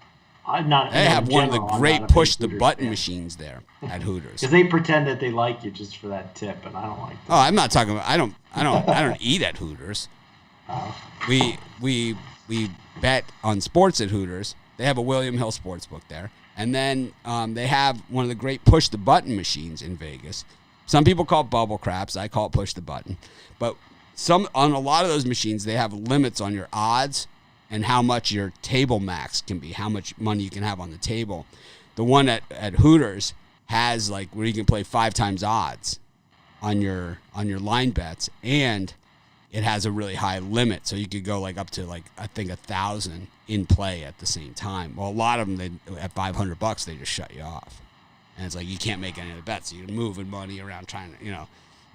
Speaker 2: I'm not.
Speaker 1: They have one of the great push-the-button
Speaker 2: fan.
Speaker 1: machines there at Hooters.
Speaker 2: Because they pretend that they like you just for that tip, and I don't like that.
Speaker 1: Oh, I'm not talking about. I don't eat at Hooters. We bet on sports at Hooters. They have a William Hill Sportsbook there, and then they have one of the great push-the-button machines in Vegas. Some people call it bubble craps. I call it push-the-button. But on a lot of those machines, they have limits on your odds and how much your table max can be, how much money you can have on the table. The one at Hooters has like where you can play 5 times odds on your line bets, and it has a really high limit, so you could go like up to like I think 1,000 in play at the same time. Well, a lot of them at $500 they just shut you off, and it's like you can't make any of the bets. So you're moving money around trying to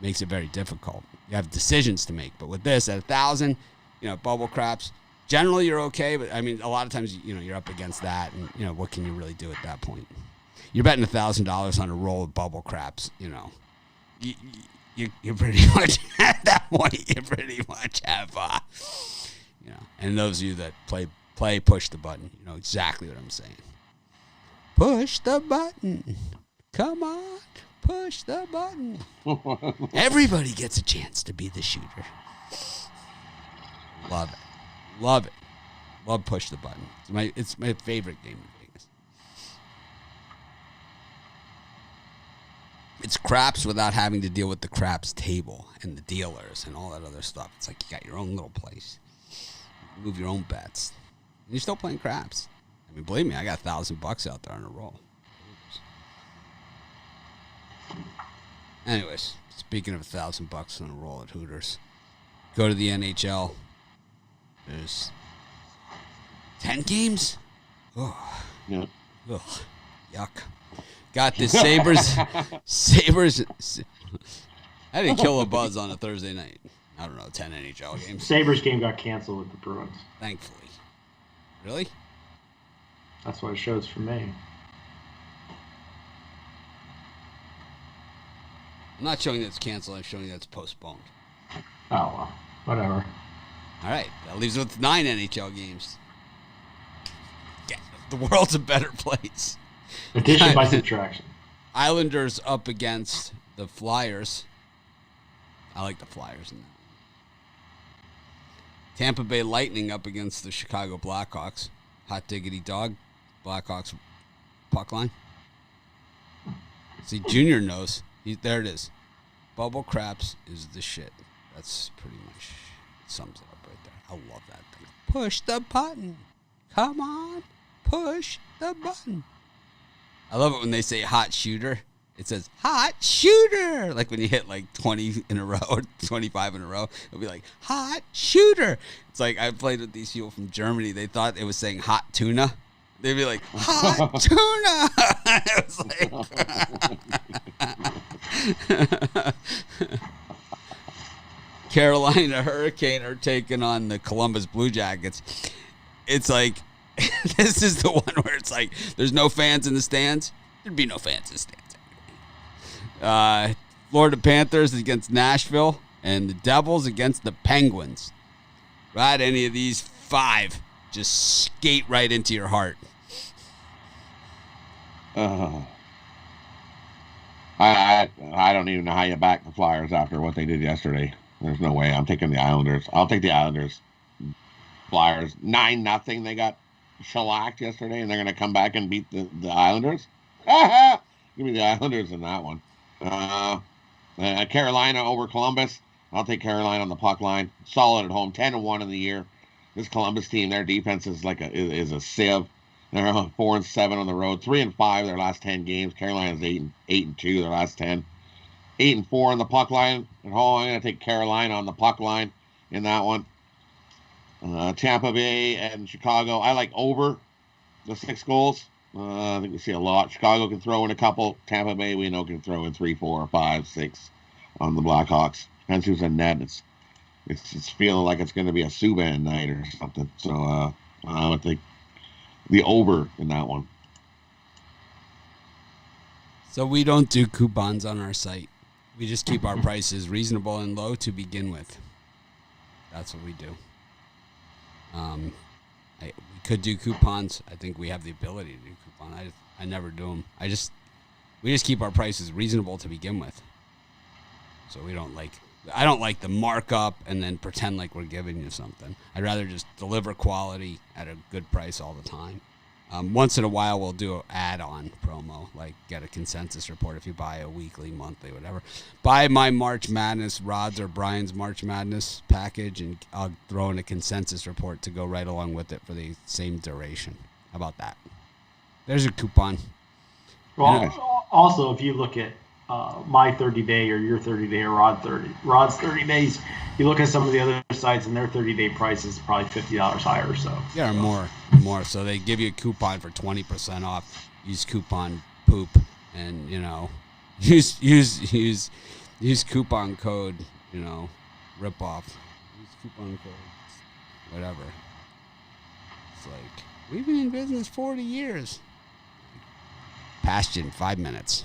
Speaker 1: makes it very difficult. You have decisions to make, but with this at 1,000, bubble craps. Generally, you're okay, but I mean, a lot of times, you're up against that, and what can you really do at that point? You're betting $1,000 on a roll of bubble craps. You're pretty much at that point. You pretty much have, And those of you that play push the button, you know exactly what I'm saying. Push the button. Come on, push the button. Everybody gets a chance to be the shooter. Love it. Love it. Love push the button. It's my favorite game in Vegas. It's craps without having to deal with the craps table and the dealers and all that other stuff. It's like you got your own little place. You move your own bets. And you're still playing craps. I mean, believe me, I got $1,000 out there on a roll. Anyways, speaking of $1,000 on a roll at Hooters, go to the NHL. There's 10 games? Oh.
Speaker 3: Yep.
Speaker 1: Ugh. Yuck. Got the Sabres. I didn't kill a buzz on a Thursday night. I don't know, 10 NHL games.
Speaker 2: Sabres game got canceled with the Bruins.
Speaker 1: Thankfully. Really?
Speaker 2: That's what it shows for me.
Speaker 1: I'm not showing that it's canceled. I'm showing that it's postponed.
Speaker 2: Oh, well. Whatever.
Speaker 1: All right. That leaves us with 9 NHL games. Yeah, the world's a better place.
Speaker 2: Addition by subtraction.
Speaker 1: Islanders up against the Flyers. I like the Flyers in that. Tampa Bay Lightning up against the Chicago Blackhawks. Hot diggity dog. Blackhawks puck line. See, Junior knows. There it is. Bubble craps is the shit. That's pretty much sums it up right there. I love that thing. Push the button. Come on. Push the button. I love it when they say hot shooter. It says hot shooter. Like when you hit like 20 in a row or 25 in a row, it'll be like hot shooter. It's like I played with these people from Germany. They thought it was saying hot tuna. They'd be like, hot tuna. It was like Carolina Hurricane are taking on the Columbus Blue Jackets. It's like, this is the one where it's like, there's no fans in the stands. There'd be no fans in the stands anyway. Florida Panthers against Nashville, and the Devils against the Penguins. Right, any of these 5 just skate right into your heart.
Speaker 3: I don't even know how you back the Flyers after what they did yesterday. There's no way. I'm taking the Islanders. I'll take the Islanders. Flyers 9-0. They got shellacked yesterday, and they're going to come back and beat the Islanders. Give me the Islanders in that one. Carolina over Columbus. I'll take Carolina on the puck line. Solid at home. 10-1 in the year. This Columbus team, their defense is is a sieve. They're 4-7 on the road. 3-5 their last 10 games. Carolina's 8-2 their last 10. 8-4 on the puck line at home. I'm going to take Carolina on the puck line in that one. Tampa Bay and Chicago. I like over the 6 goals. I think we see a lot. Chicago can throw in a couple. Tampa Bay, we know, can throw in 3, 4, 5, 6 on the Blackhawks. Depends who's in net. It's feeling like it's going to be a Subban night or something. So I would think the over in that one.
Speaker 1: So we don't do coupons on our site. We just keep our prices reasonable and low to begin with. That's what we do. We could do coupons. I think we have the ability to do coupons. I never do them. We just keep our prices reasonable to begin with. So I don't like the markup and then pretend like we're giving you something. I'd rather just deliver quality at a good price all the time. Once in a while, we'll do an add-on promo, like get a consensus report if you buy a weekly, monthly, whatever. Buy my March Madness, Rod's or Brian's March Madness package, and I'll throw in a consensus report to go right along with it for the same duration. How about that? There's a coupon.
Speaker 2: Well, also, if you look at my 30-day or your 30-day or Rod's 30 days, you look at some of the other sites and their 30-day price is probably $50 higher or so.
Speaker 1: Yeah, or more. So they give you a coupon for 20% off. Use coupon poop, and use coupon code. Rip off. Use coupon code. Whatever. It's like we've been in business 40 years. Passed you in 5 minutes.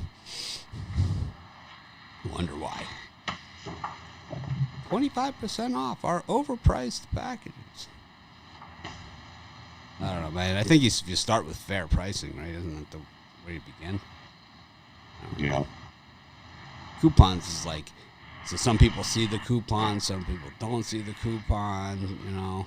Speaker 1: Wonder why. 25% off our overpriced packages. I don't know, man. I think you start with fair pricing, right? Isn't that the way to begin?
Speaker 3: Yeah.
Speaker 1: Coupons is like, so some people see the coupon, some people don't see the coupon,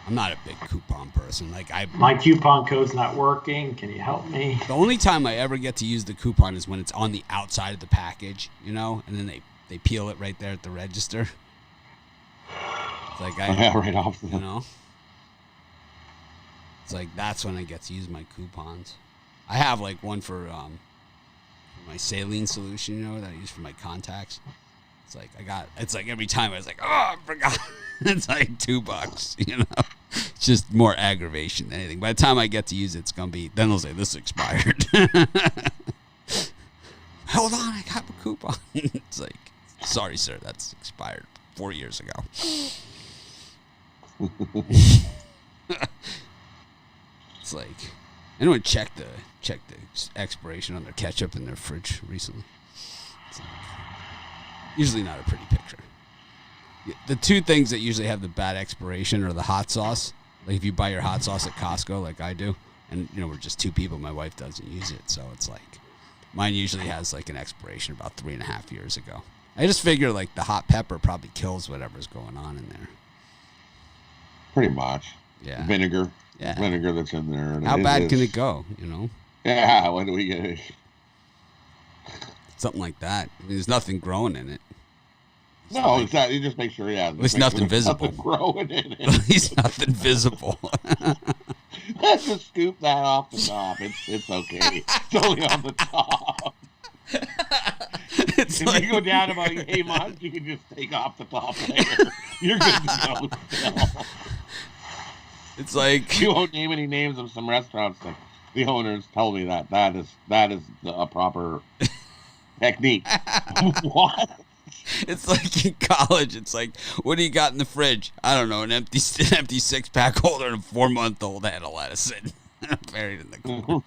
Speaker 1: I'm not a big coupon person.
Speaker 2: My coupon code's not working. Can you help me?
Speaker 1: The only time I ever get to use the coupon is when it's on the outside of the package, and then they peel it right there at the register. It's like
Speaker 3: right off.
Speaker 1: It's like that's when I get to use my coupons. I have one for my saline solution, that I use for my contacts. It's like every time I was like, oh, I forgot. It's like $2, It's just more aggravation than anything. By the time I get to use it, it's going to be, then they'll say, this is expired. Hold on, I got a coupon. It's like, sorry, sir, that's expired 4 years ago. It's like, anyone check the expiration on their ketchup in their fridge recently? It's like, usually not a pretty picture. The two things that usually have the bad expiration are the hot sauce. Like if you buy your hot sauce at Costco, like I do, and we're just two people, my wife doesn't use it, so it's like mine usually has an expiration about 3.5 years ago. I just figure the hot pepper probably kills whatever's going on in there.
Speaker 3: Pretty much.
Speaker 1: Yeah.
Speaker 3: Vinegar.
Speaker 1: Yeah.
Speaker 3: Vinegar that's in there.
Speaker 1: How bad can it go?
Speaker 3: Yeah. When do we get it?
Speaker 1: Something like that. I mean, there's nothing growing in it.
Speaker 3: No, exactly. You just make sure,
Speaker 1: at least nothing visible.
Speaker 3: Nothing growing in it.
Speaker 1: At least nothing visible.
Speaker 3: Just scoop that off the top. It's okay. It's only on the top. If you go down about a month, you can just take off the top layer. You're good to go still.
Speaker 1: It's like
Speaker 3: you won't name any names of some restaurants that the owners told me that is a proper technique. What?
Speaker 1: It's like in college. It's like, what do you got in the fridge? I don't know, an empty 6-pack holder and a 4-month-old handle lettuce buried in the corner.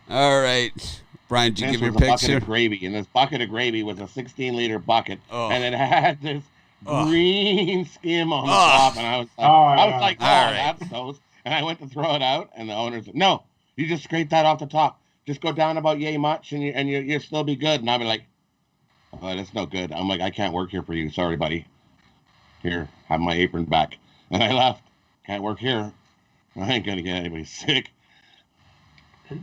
Speaker 1: All right, Brian, did you give your picks
Speaker 3: bucket
Speaker 1: here?
Speaker 3: Of gravy, and this bucket of gravy was a 16-liter bucket, and it had this green skim on the top, and I was like, that's toast. And I went to throw it out, and the owner said, no, you just scrape that off the top. Just go down about yay much, and you'll still be good. And I'll be like, oh, that's no good. I'm like, I can't work here for you. Sorry, buddy. Here, have my apron back. And I left. Can't work here. I ain't going to get anybody sick.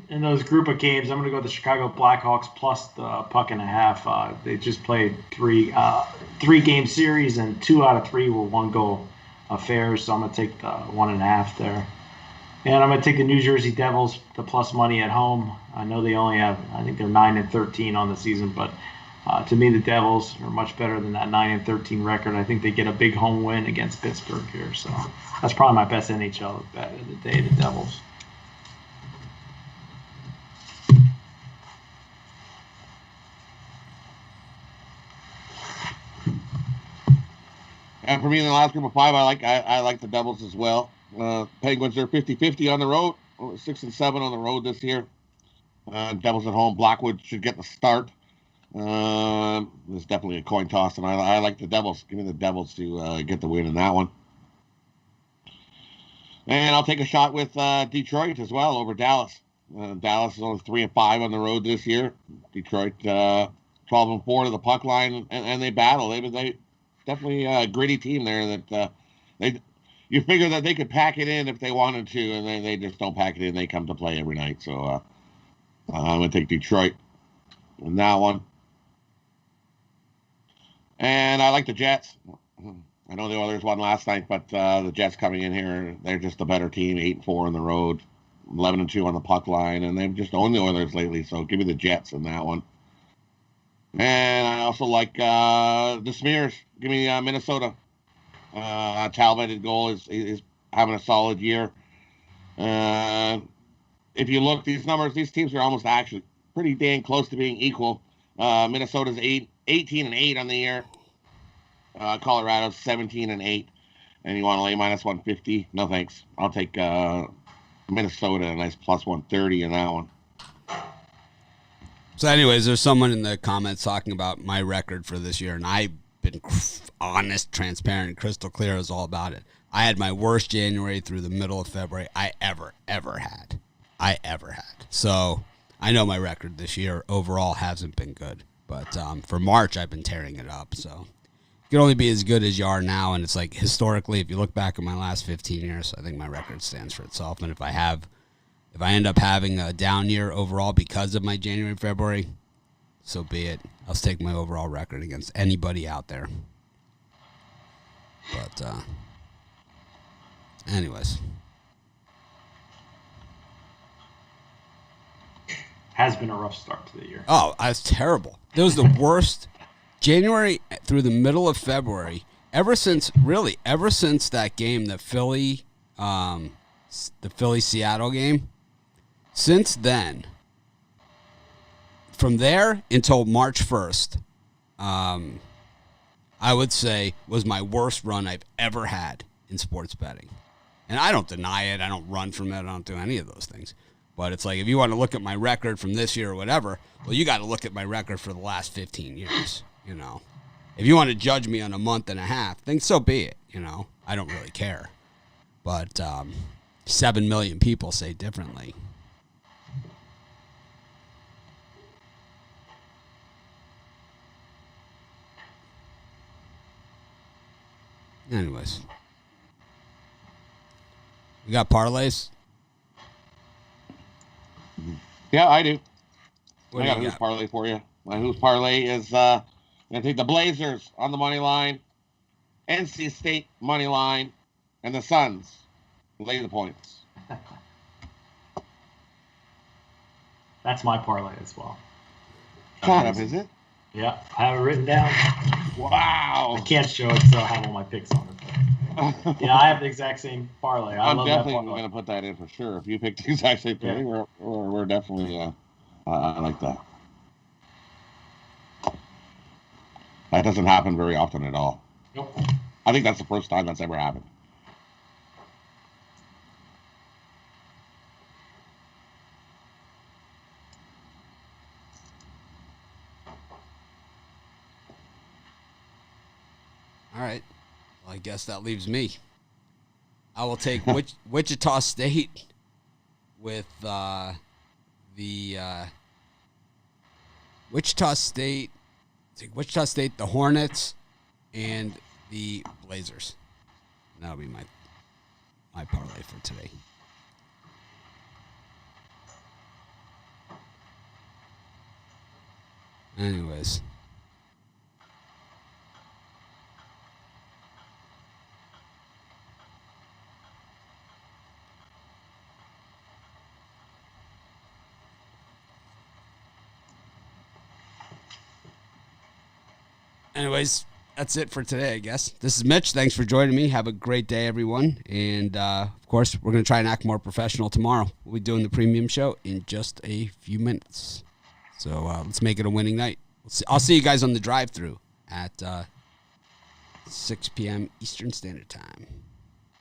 Speaker 2: In those group of games, I'm going to go with the Chicago Blackhawks plus the .5. They just played three-game series, and 2 out of 3 were one-goal affairs. So I'm going to take the 1.5 there. And I'm going to take the New Jersey Devils, the plus money at home. I know they only have, I think they're 9-13 on the season, but to me, the Devils are much better than that 9-13 record. I think they get a big home win against Pittsburgh here. So that's probably my best NHL bet of the day, the Devils.
Speaker 3: And for me, in the last group of 5, I like the Devils as well. Penguins are 50-50 on the road, 6-7 on the road this year. Devils at home. Blackwood should get the start. It's definitely a coin toss, and I like the Devils. Give me the Devils to get the win in that one. And I'll take a shot with Detroit as well over Dallas. Dallas is only 3-5 on the road this year. Detroit 12-4 to the puck line, and they battle. They definitely a gritty team there that you figure that they could pack it in if they wanted to, and they just don't pack it in. They come to play every night. So I'm going to take Detroit in that one. And I like the Jets. I know the Oilers won last night, but the Jets coming in here, they're just a better team, 8-4 on the road, 11-2 on the puck line, and they've just owned the Oilers lately, so give me the Jets in that one. And I also like the Smears. Give me Minnesota. Talbot at goal is having a solid year. If you look, these numbers, these teams are almost actually pretty dang close to being equal. Minnesota's 18-8 on the year. Colorado's 17-8. And you want to lay minus 150? No thanks. I'll take Minnesota, a nice plus 130 in that one.
Speaker 1: So anyways, there's someone in the comments talking about my record for this year, and I've been honest, transparent, crystal clear is all about it. I had my worst January through the middle of February I ever had. So I know my record this year overall hasn't been good. But for March, I've been tearing it up. So you can only be as good as you are now. And it's like historically, if you look back at my last 15 years, I think my record stands for itself. And if I end up having a down year overall because of my January, February, so be it. I'll take my overall record against anybody out there. But anyways.
Speaker 2: Has been a rough start to the year.
Speaker 1: Oh, that's terrible. It was the worst January through the middle of February, ever since that game, the Philly-Seattle game. Since then, from there until March 1st, I would say was my worst run I've ever had in sports betting. And I don't deny it. I don't run from it. I don't do any of those things. But it's like, if you want to look at my record from this year or whatever, well, you got to look at my record for the last 15 years, you know. If you want to judge me on a month and a half, then so be it, you know. I don't really care. But 7 million people say differently. Anyways. We got parlays?
Speaker 3: Yeah, I do.
Speaker 1: What
Speaker 3: I
Speaker 1: do
Speaker 3: got
Speaker 1: you
Speaker 3: a Who's parlay for you. My Who's parlay is I'm going to take the Blazers on the money line, NC State money line, and the Suns lay the points.
Speaker 2: That's my parlay as well.
Speaker 3: Shut up, is it?
Speaker 2: Yeah, I have it written down.
Speaker 3: Wow.
Speaker 2: I can't show it, so I have all my picks on it. Yeah, I have the exact same parlay.
Speaker 3: I'm definitely going to put that in for sure. If you pick the exact same thing, we're definitely, I like that. That doesn't happen very often at all.
Speaker 2: Nope.
Speaker 3: I think that's the first time that's ever happened.
Speaker 1: All right. Well, I guess that leaves me. I will take Wichita State with Wichita State, the Hornets, and the Blazers. That'll be my parlay for today. Anyways. Anyways, that's it for today, I guess. This is Mitch. Thanks for joining me. Have a great day, everyone. And, of course, we're going to try and act more professional tomorrow. We'll be doing the premium show in just a few minutes. So let's make it a winning night. I'll see you guys on the drive-thru at 6 p.m. Eastern Standard Time.